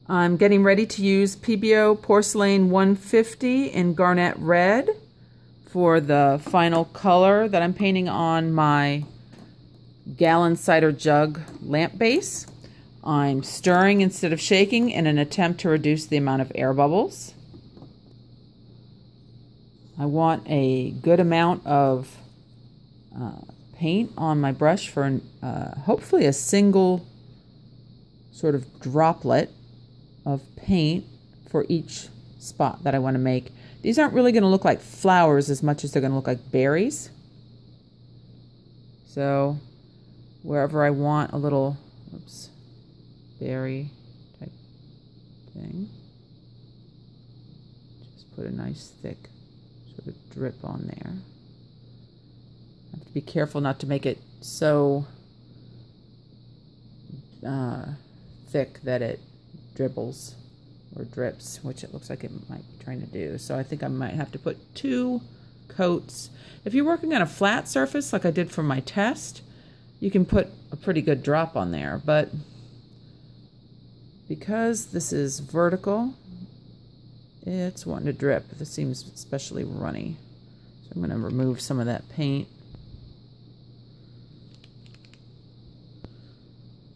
I'm getting ready to use Pebeo Porcelaine 150 in Garnet Red for the final color that I'm painting on my gallon cider jug lamp base. I'm stirring instead of shaking in an attempt to reduce the amount of air bubbles. I want a good amount of paint on my brush for hopefully a single sort of droplet of paint for each spot that I want to make. These aren't really going to look like flowers as much as they're going to look like berries. So wherever I want a little berry type thing, just put a nice thick sort of drip on there. I have to be careful not to make it so thick that it dribbles or drips, which it looks like it might be trying to do. So I think I might have to put 2 coats. If you're working on a flat surface like I did for my test, you can put a pretty good drop on there, but because this is vertical, it's wanting to drip. This seems especially runny. So I'm going to remove some of that paint.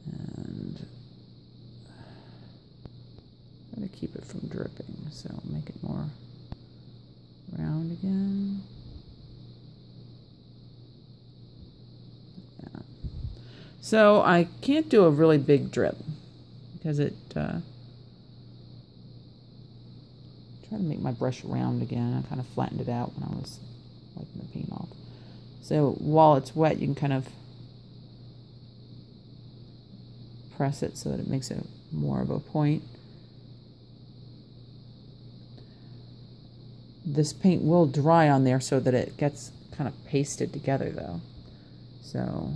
And I'm going to keep it from dripping, so make it more round again. Like that. So I can't do a really big drip because it try to make my brush round again. I kind of flattened it out when I was wiping the paint off. So while it's wet, you can kind of press it so that it makes it more of a point. This paint will dry on there so that it gets kind of pasted together though. So,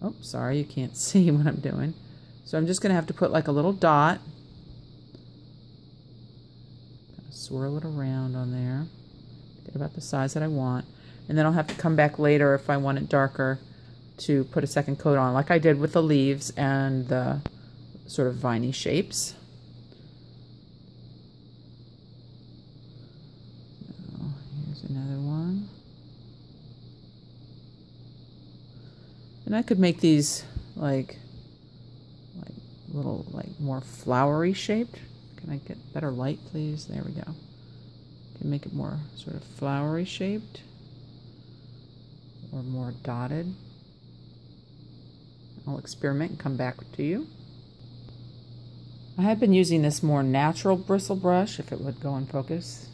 oh, sorry, you can't see what I'm doing. So I'm just going to have to put like a little dot. Kind of swirl it around on there. Get about the size that I want. And then I'll have to come back later if I want it darker to put a second coat on, like I did with the leaves and the sort of viney shapes. So here's another one. And I could make these like little more flowery shaped. Can I get better light, please? There we go. Can make it more sort of flowery shaped or more dotted. I'll experiment and come back to you. I have been using this more natural bristle brush, if it would go in focus,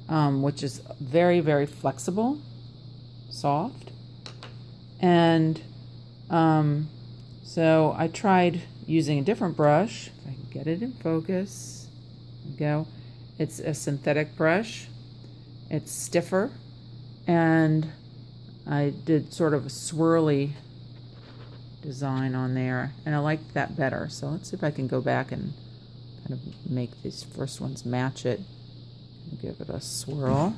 which is very, very flexible, soft. And so I tried using a different brush. If I can get it in focus, there we go. It's a synthetic brush. It's stiffer, and I did sort of a swirly design on there, and I liked that better. So let's see if I can go back and kind of make these first ones match it. Give it a swirl.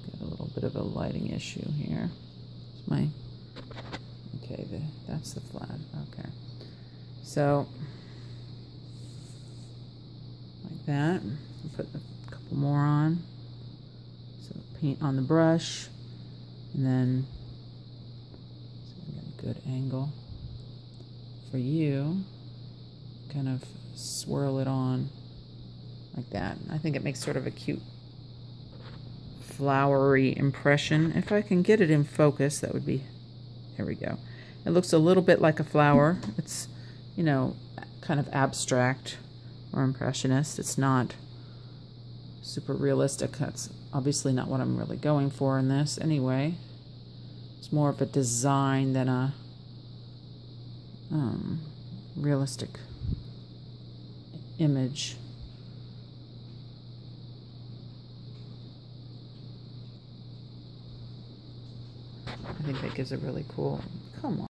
Get a little bit of a lighting issue here. Okay, that's the flat. Okay, so like that. I'll put a couple more on. So paint on the brush, and then good angle for you, kind of swirl it on like that. I think it makes sort of a cute flowery impression. If I can get it in focus, that would be, there we go. It looks a little bit like a flower. It's, you know, kind of abstract or impressionist. It's not super realistic. That's obviously not what I'm really going for in this anyway. It's more of a design than a realistic image. I think that gives a really cool, come on.